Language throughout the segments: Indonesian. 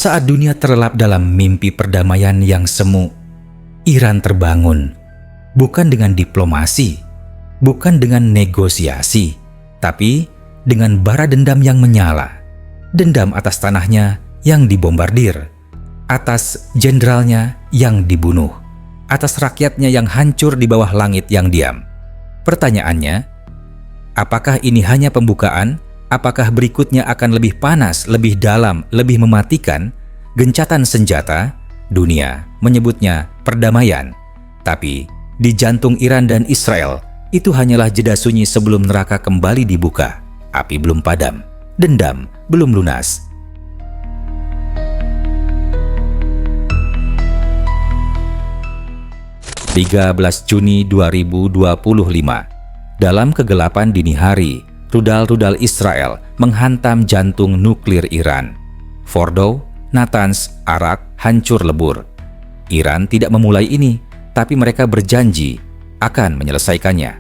Saat dunia terlelap dalam mimpi perdamaian yang semu, Iran terbangun, bukan dengan diplomasi, bukan dengan negosiasi, tapi dengan bara dendam yang menyala. Dendam atas tanahnya yang dibombardir, atas jenderalnya yang dibunuh, atas rakyatnya yang hancur di bawah langit yang diam. Pertanyaannya, apakah ini hanya pembukaan? Apakah berikutnya akan lebih panas, lebih dalam, lebih mematikan? Gencatan senjata, dunia menyebutnya perdamaian. Tapi di jantung Iran dan Israel, itu hanyalah jeda sunyi sebelum neraka kembali dibuka. Api belum padam, dendam belum lunas. (13 Juni 2025) Dalam kegelapan dini hari, rudal-rudal Israel menghantam jantung nuklir Iran. Fordow, Natanz, Arak hancur lebur. Iran tidak memulai ini, tapi mereka berjanji akan menyelesaikannya.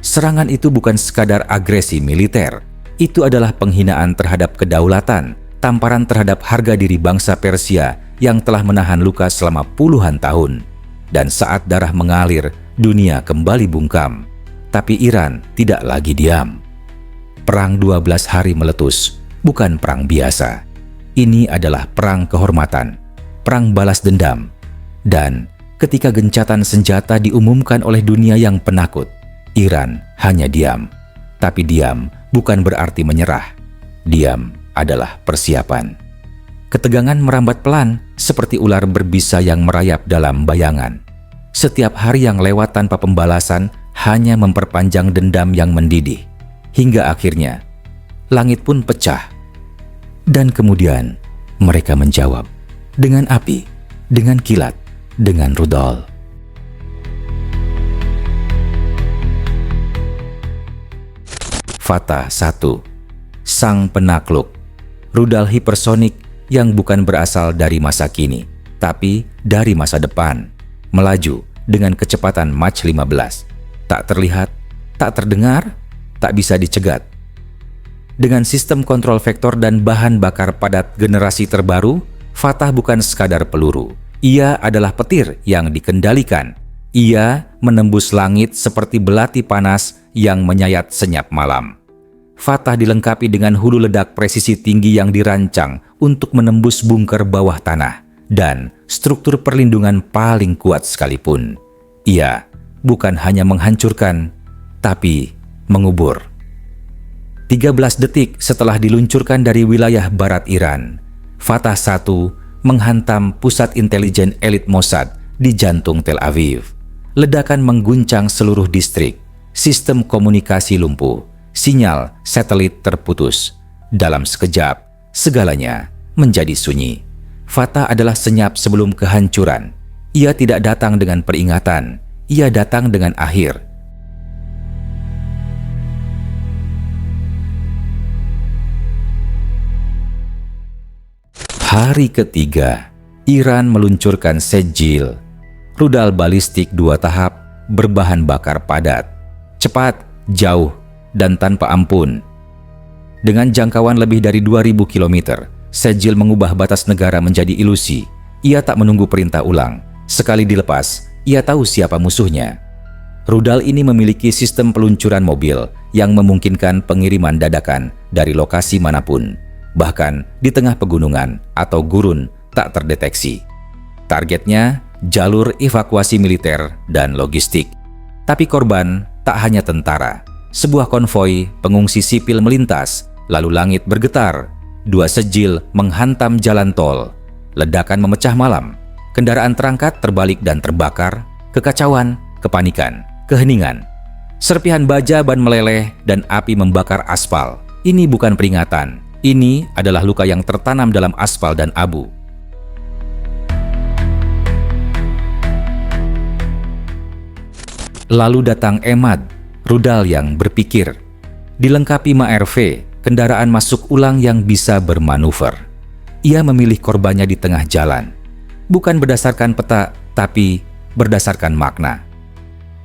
Serangan itu bukan sekadar agresi militer, itu adalah penghinaan terhadap kedaulatan, tamparan terhadap harga diri bangsa Persia yang telah menahan luka selama puluhan tahun. Dan saat darah mengalir, dunia kembali bungkam. Tapi Iran tidak lagi diam. Perang 12 hari meletus, bukan perang biasa. Ini adalah perang kehormatan, perang balas dendam. Dan ketika gencatan senjata diumumkan oleh dunia yang penakut, Iran hanya diam. Tapi diam bukan berarti menyerah. Diam adalah persiapan. Ketegangan merambat pelan seperti ular berbisa yang merayap dalam bayangan. Setiap hari yang lewat tanpa pembalasan hanya memperpanjang dendam yang mendidih. Hingga akhirnya, langit pun pecah. Dan kemudian, mereka menjawab dengan api, dengan kilat, dengan rudal. Fatah 1. Sang penakluk. Rudal hipersonik yang bukan berasal dari masa kini, tapi dari masa depan. Melaju dengan kecepatan Mach 15. Tak terlihat, tak terdengar, tak bisa dicegat. Dengan sistem kontrol vektor dan bahan bakar padat generasi terbaru, Fatah bukan sekadar peluru. Ia adalah petir yang dikendalikan. Ia menembus langit seperti belati panas yang menyayat senyap malam. Fatah dilengkapi dengan hulu ledak presisi tinggi yang dirancang untuk menembus bunker bawah tanah dan struktur perlindungan paling kuat sekalipun. Ia bukan hanya menghancurkan, tapi mengubur. 13 detik setelah diluncurkan dari wilayah barat Iran, Fatah 1 menghantam pusat intelijen elit Mossad di jantung Tel Aviv. Ledakan mengguncang seluruh distrik, sistem komunikasi lumpuh, sinyal satelit terputus. Dalam sekejap, segalanya menjadi sunyi. Fatah adalah senyap sebelum kehancuran. Ia tidak datang dengan peringatan, ia datang dengan akhir. Hari ketiga, Iran meluncurkan Sejil, rudal balistik 2 tahap berbahan bakar padat, cepat, jauh, dan tanpa ampun. Dengan jangkauan lebih dari 2000 km, Sejil mengubah batas negara menjadi ilusi. Ia tak menunggu perintah ulang. Sekali dilepas, ia tahu siapa musuhnya. Rudal ini memiliki sistem peluncuran mobil yang memungkinkan pengiriman dadakan dari lokasi manapun, bahkan di tengah pegunungan atau gurun tak terdeteksi. Targetnya jalur evakuasi militer dan logistik. Tapi korban tak hanya tentara. Sebuah konvoi pengungsi sipil melintas, lalu langit bergetar. 2 Sejil menghantam jalan tol. Ledakan memecah malam. Kendaraan terangkat, terbalik dan terbakar. Kekacauan, kepanikan, keheningan. Serpihan baja ban meleleh dan api membakar aspal. Ini bukan peringatan. Ini adalah luka yang tertanam dalam aspal dan abu. Lalu datang Emad, rudal yang berpikir. Dilengkapi MARV, kendaraan masuk ulang yang bisa bermanuver. Ia memilih korbannya di tengah jalan. Bukan berdasarkan peta, tapi berdasarkan makna.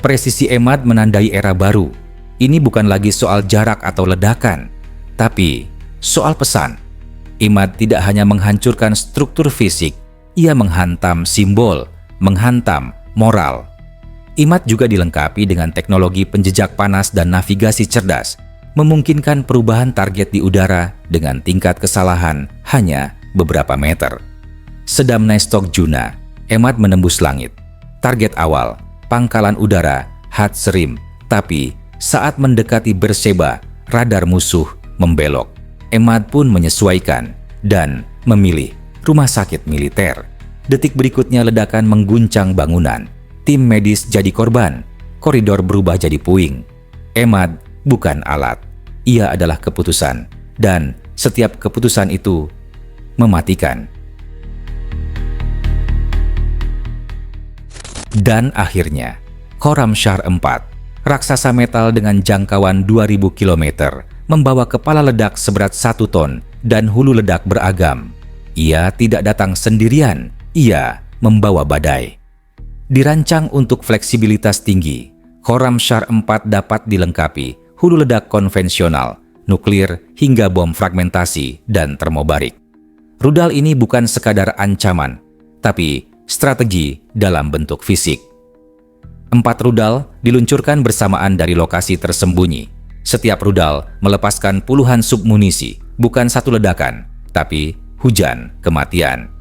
Presisi Emad menandai era baru. Ini bukan lagi soal jarak atau ledakan, tapi soal pesan. Imad tidak hanya menghancurkan struktur fisik, ia menghantam simbol, menghantam moral. Imad juga dilengkapi dengan teknologi penjejak panas dan navigasi cerdas, memungkinkan perubahan target di udara dengan tingkat kesalahan hanya beberapa meter. Sedam Naistok Juna, Emad menembus langit. Target awal, pangkalan udara Hatzerim, tapi saat mendekati Beersheba, radar musuh membelok. Emad pun menyesuaikan dan memilih rumah sakit militer. Detik berikutnya ledakan mengguncang bangunan. Tim medis jadi korban, koridor berubah jadi puing. Emad bukan alat, ia adalah keputusan, dan setiap keputusan itu mematikan. Dan akhirnya, Khorramshahr IV, raksasa metal dengan jangkauan 2000 km, membawa kepala ledak seberat 1 ton dan hulu ledak beragam. Ia tidak datang sendirian, ia membawa badai. Dirancang untuk fleksibilitas tinggi, Khorramshahr IV dapat dilengkapi hulu ledak konvensional, nuklir, hingga bom fragmentasi dan termobarik. Rudal ini bukan sekadar ancaman, tapi strategi dalam bentuk fisik. 4 rudal diluncurkan bersamaan dari lokasi tersembunyi. Setiap rudal melepaskan puluhan submunisi, bukan satu ledakan, tapi hujan kematian.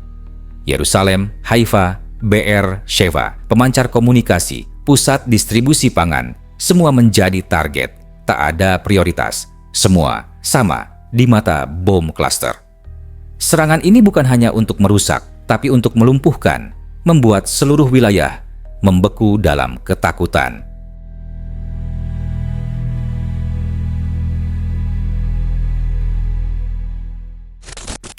Yerusalem, Haifa, Be'er Sheva, pemancar komunikasi, pusat distribusi pangan, semua menjadi target. Tak ada prioritas, semua sama di mata bom cluster. Serangan ini bukan hanya untuk merusak, tapi untuk melumpuhkan, membuat seluruh wilayah membeku dalam ketakutan.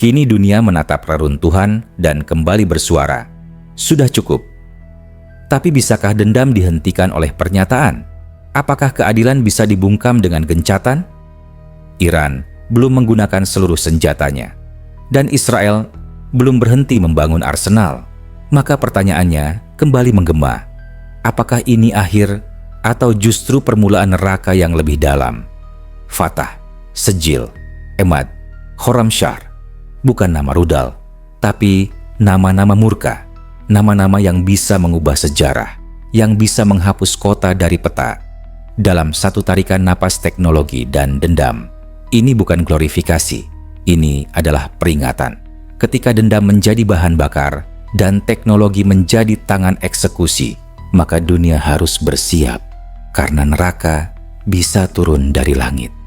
Kini dunia menatap reruntuhan dan kembali bersuara. Sudah cukup. Tapi bisakah dendam dihentikan oleh pernyataan? Apakah keadilan bisa dibungkam dengan gencatan? Iran belum menggunakan seluruh senjatanya, dan Israel belum berhenti membangun arsenal. Maka pertanyaannya kembali menggema. Apakah ini akhir atau justru permulaan neraka yang lebih dalam? Fatah, Sejil, Emad, Khorramshahr bukan nama rudal, tapi nama-nama murka. Nama-nama yang bisa mengubah sejarah, yang bisa menghapus kota dari peta. Dalam satu tarikan napas teknologi dan dendam, ini bukan glorifikasi, ini adalah peringatan. Ketika dendam menjadi bahan bakar dan teknologi menjadi tangan eksekusi, maka dunia harus bersiap, karena neraka bisa turun dari langit.